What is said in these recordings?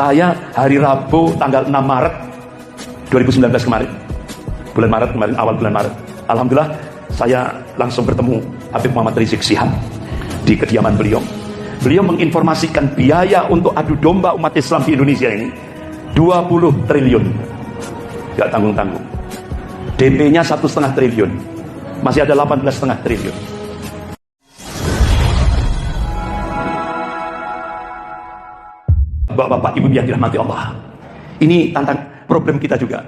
Saya hari Rabu tanggal 6 Maret 2019 kemarin, bulan Maret kemarin, awal bulan Maret, alhamdulillah saya langsung bertemu Habib Muhammad Rizik Syihab di kediaman beliau. Beliau menginformasikan biaya untuk adu domba umat Islam di Indonesia ini 20 triliun, gak tanggung-tanggung. DP-nya 1,5 triliun, masih ada 18,5 triliun. Bapak-bapak, ibu yang dirahmati Allah, ini tantang problem kita juga.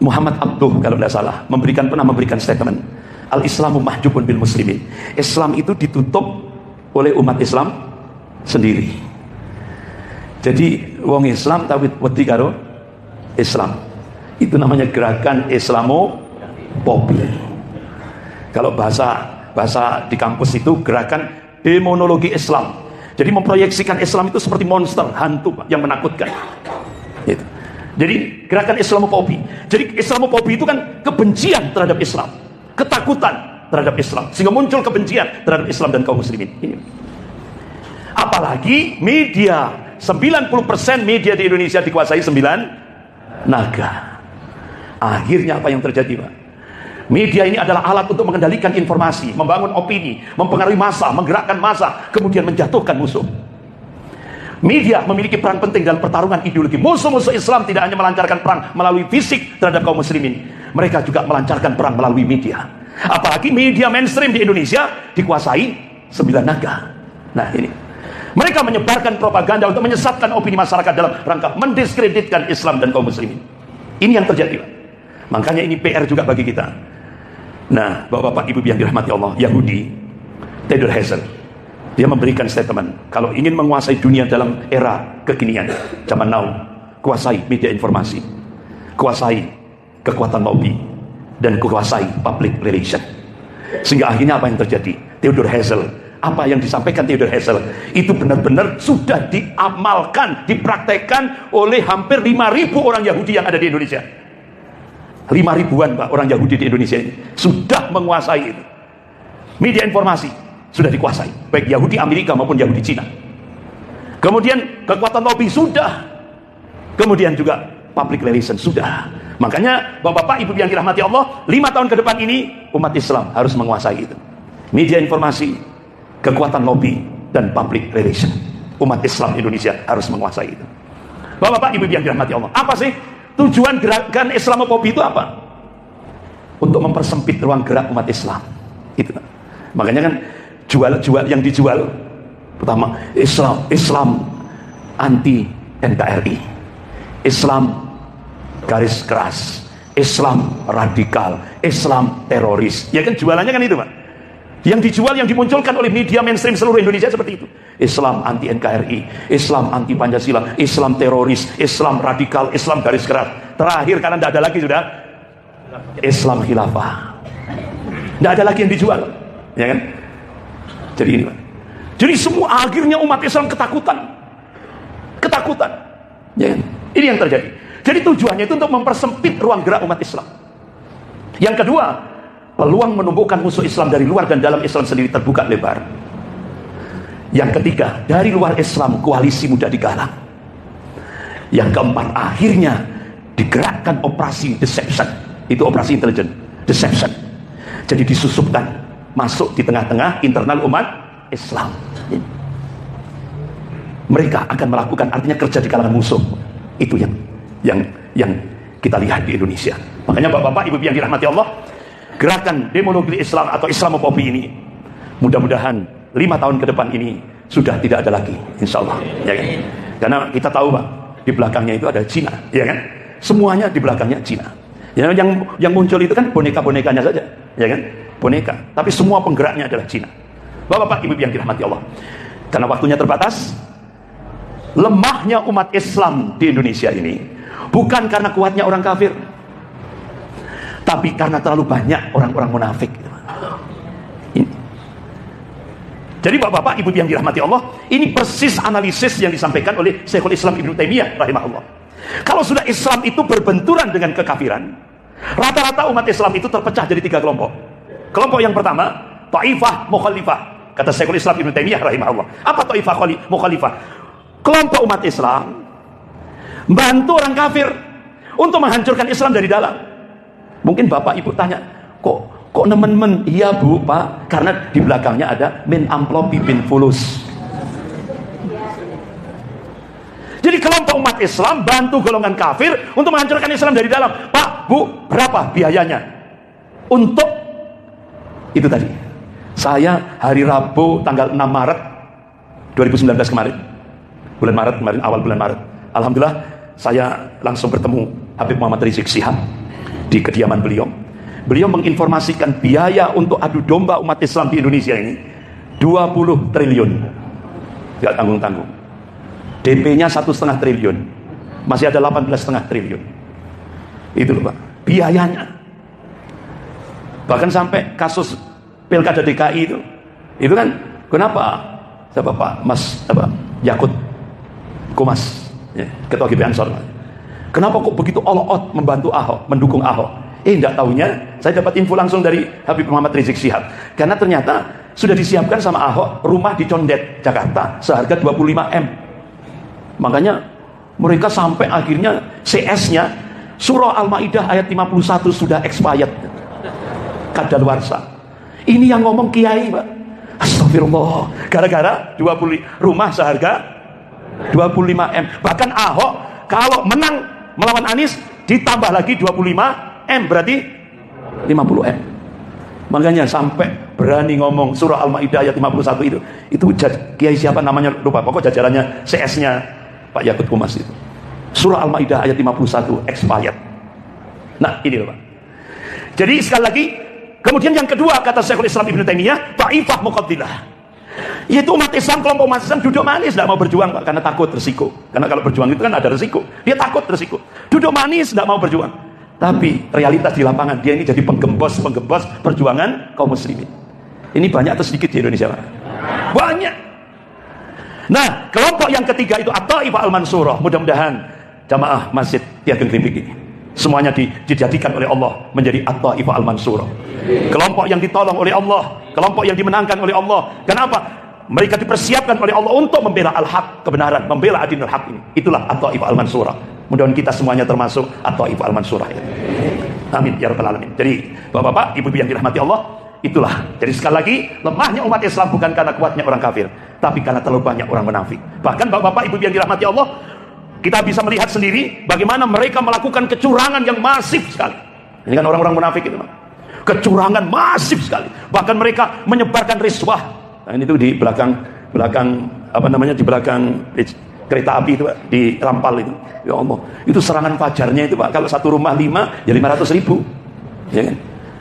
Muhammad Abduh kalau tidak salah pernah memberikan statement, Al-Islamu mahjubun bil muslimin. Islam itu ditutup oleh umat Islam sendiri. Jadi wong Islam tapi wedi karo Islam. Itu namanya gerakan Islamofobi. Kalau bahasa di kampus itu gerakan demonologi Islam. Jadi memproyeksikan Islam itu seperti monster, hantu yang menakutkan. Gitu. Jadi gerakan Islamofobi. Jadi Islamofobi itu kan kebencian terhadap Islam, ketakutan terhadap Islam, sehingga muncul kebencian terhadap Islam dan kaum muslimin. Ini. Apalagi media, 90% media di Indonesia dikuasai 9 naga. Akhirnya apa yang terjadi, Pak? Media ini adalah alat untuk mengendalikan informasi, membangun opini, mempengaruhi massa, menggerakkan massa, kemudian menjatuhkan musuh. Media memiliki peran penting dalam pertarungan ideologi. Musuh-musuh Islam tidak hanya melancarkan perang melalui fisik terhadap kaum muslimin, mereka juga melancarkan perang melalui media. Apalagi media mainstream di Indonesia dikuasai 9 naga. Nah ini, mereka menyebarkan propaganda untuk menyesatkan opini masyarakat dalam rangka mendiskreditkan Islam dan kaum muslimin. Ini yang terjadi, Pak. Makanya ini PR juga bagi kita. Nah, bapak-bapak, ibu yang dirahmati Allah, Yahudi Theodor Herzl, dia memberikan statement, kalau ingin menguasai dunia dalam era kekinian, zaman now, kuasai media informasi, kuasai kekuatan lobby, dan kuasai public relation. Sehingga akhirnya apa yang terjadi? Theodor Herzl, apa yang disampaikan Theodor Herzl itu benar-benar sudah diamalkan, dipraktekkan oleh hampir 5.000 orang Yahudi yang ada di Indonesia. 5.000-an, Pak, orang Yahudi di Indonesia ini sudah menguasai itu. Media informasi sudah dikuasai, baik Yahudi Amerika maupun Yahudi Cina. Kemudian kekuatan lobby sudah, kemudian juga public relation sudah. Makanya bapak-bapak, ibu yang dirahmati Allah, 5 tahun ke depan ini umat Islam harus menguasai itu. Media informasi, kekuatan lobby, dan public relation. Umat Islam Indonesia harus menguasai itu. Bapak-bapak, ibu yang dirahmati Allah, apa sih tujuan gerakan Islamofobi itu? Apa? Untuk mempersempit ruang gerak umat Islam. Itu. Makanya kan jual yang dijual pertama Islam anti NKRI, Islam garis keras, Islam radikal, Islam teroris. Ya kan jualannya kan itu, Pak. Yang dijual, yang dimunculkan oleh media mainstream seluruh Indonesia seperti itu. Islam anti NKRI, Islam anti Pancasila, Islam teroris, Islam radikal, Islam garis keras. Terakhir karena tidak ada lagi sudah Islam khilafah. Tidak ada lagi yang dijual, ya kan? Jadi ini, Pak. Jadi semua akhirnya umat Islam ketakutan, ya kan? Ini yang terjadi. Jadi tujuannya itu untuk mempersempit ruang gerak umat Islam. Yang kedua, peluang menumbuhkan musuh Islam dari luar dan dalam Islam sendiri terbuka lebar. Yang ketiga, dari luar Islam koalisi mudah digalang. Yang keempat, akhirnya digerakkan operasi deception. Itu operasi intelijen, deception. Jadi disusupkan masuk di tengah-tengah internal umat Islam. Mereka akan melakukan, artinya kerja di kalangan musuh. Itu yang kita lihat di Indonesia. Makanya bapak-bapak, ibu yang dirahmati Allah, gerakan demonologi Islam atau Islamofobi ini mudah-mudahan 5 tahun ke depan ini sudah tidak ada lagi, insya Allah, ya kan? Karena kita tahu, Pak, di belakangnya itu ada Cina, ya kan? Semuanya di belakangnya Cina. Ya, yang muncul itu kan boneka-bonekanya saja, ya kan? Boneka, tapi semua penggeraknya adalah Cina. Bapak-bapak, ibu yang dirahmati Allah, karena waktunya terbatas, lemahnya umat Islam di Indonesia ini bukan karena kuatnya orang kafir, tapi karena terlalu banyak orang-orang munafik. Jadi bapak-bapak, ibu yang dirahmati Allah, ini persis analisis yang disampaikan oleh Syekhul Islam Ibnu Taimiyah rahimahullah. Kalau sudah Islam itu berbenturan dengan kekafiran, rata-rata umat Islam itu terpecah jadi 3 kelompok. Kelompok yang pertama, Taifah Mukhalifah, kata Syekhul Islam Ibnu Taimiyah rahimahullah. Apa Taifah Mukhalifah? kelompok umat Islam bantu orang kafir untuk menghancurkan Islam dari dalam. Mungkin bapak ibu tanya, kok nemen-nemen? Iya bu, pak, karena di belakangnya ada min amplopi bin fulus. Jadi kelompok umat Islam bantu golongan kafir untuk menghancurkan Islam dari dalam. Pak, bu, berapa biayanya untuk itu tadi? Saya hari Rabu tanggal 6 Maret 2019 kemarin, bulan Maret kemarin, awal bulan Maret, alhamdulillah saya langsung bertemu Habib Muhammad Rizik Syihab di kediaman beliau. Beliau menginformasikan biaya untuk adu domba umat Islam di Indonesia ini 20 triliun, gak tanggung-tanggung. DP-nya 1,5 triliun, masih ada 18,5 triliun. Itu loh pak, biayanya. Bahkan sampai kasus Pilkada DKI itu kan, kenapa? Siapa Pak Mas Yakut Kumas, ya, Ketua GP Ansor. Kenapa kok begitu all out membantu Ahok, mendukung Ahok? Enggak tahunya, saya dapat info langsung dari Habib Muhammad Rizik Syihab. Karena ternyata sudah disiapkan sama Ahok rumah di Condet, Jakarta, seharga 25M. Makanya mereka sampai akhirnya CS-nya Surah Al-Maidah ayat 51 sudah expired, kadaluarsa. Ini yang ngomong kiai pak. Astagfirullah, gara-gara 20 rumah seharga 25M. Bahkan Ahok kalau menang melawan Anies ditambah lagi 25M, berarti 50M. Makanya sampai berani ngomong Surah Al-Maidah ayat 51 itu kiai siapa namanya lupa, pokok jajarannya CS-nya Pak Yakut Kumas itu. Surah Al-Maidah ayat 51 expired. Nah ini loh Pak. Jadi sekali lagi, kemudian yang kedua kata Syekhul Islam Ibnu Taimiyah, ta'ifah muqaddilah, yaitu umat Islam, kelompok umat Islam duduk manis, tidak mau berjuang Pak, karena takut resiko. Karena kalau berjuang itu kan ada resiko, dia takut resiko. Duduk manis, tidak mau berjuang. Tapi realitas di lapangan, dia ini jadi penggembos perjuangan kaum muslimin. Ini banyak atau sedikit di Indonesia Pak? Banyak. Nah, kelompok yang ketiga itu At-Taifah Al-Mansurah. Mudah-mudahan jamaah Masjid Ki Ageng Krimping ini semuanya dijadikan oleh Allah menjadi At-Taifah Al-Mansurah. Kelompok yang ditolong oleh Allah, kelompok yang dimenangkan oleh Allah. Kenapa? Mereka dipersiapkan oleh Allah untuk membela al-haq, kebenaran, membela adinul haq ini. Itulah At-Taifah Al-Mansurah. Mudah-mudahan kita semuanya termasuk At-Taifah Al-Mansurah ya. Amin ya rabbal alamin. Jadi bapak-bapak, ibu-ibu yang dirahmati Allah, itulah. Jadi sekali lagi, lemahnya umat Islam bukan karena kuatnya orang kafir, tapi karena terlalu banyak orang munafik. Bahkan bapak-bapak, ibu-ibu yang dirahmati Allah, kita bisa melihat sendiri bagaimana mereka melakukan kecurangan yang masif sekali. Ini kan orang-orang munafik itu, kecurangan masif sekali. Bahkan mereka menyebarkan riswah. Nah, ini tuh di belakang apa namanya, di belakang kereta api itu Pak, di Rampal itu. Ya Allah, itu serangan fajarnya itu Pak, kalau satu rumah 5 ya 500.000, ya kan?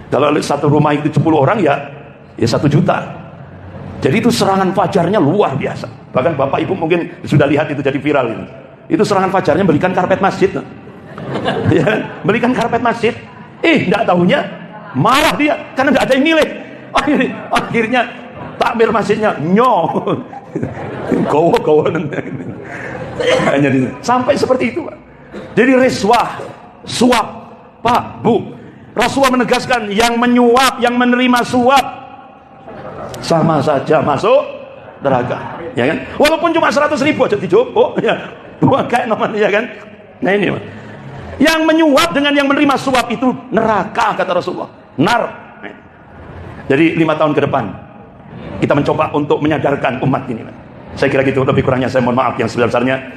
Kalau satu rumah itu 10 orang ya 1 juta. Jadi itu serangan fajarnya luar biasa. Bahkan bapak ibu mungkin sudah lihat itu jadi viral itu. Itu serangan fajarnya belikan karpet masjid. Ya kan? Belikan karpet masjid. Enggak tahunya marah dia karena enggak ada yang milih. Akhirnya takmir masjidnya gowo hanya di sampai seperti itu Pak. Jadi riswah, suap, Pak, Bu, Rasulullah menegaskan yang menyuap, yang menerima suap sama saja masuk neraka, ya kan? Walaupun cuma 100.000 aja dijopo, ya, bukan kayak namanya, ya kan? Nah ini Pak, yang menyuap dengan yang menerima suap itu neraka kata Rasulullah, nar. Jadi 5 tahun ke depan kita mencoba untuk menyadarkan umat ini Pak. Saya kira gitu, lebih kurangnya saya mohon maaf yang sebesar-besarnya.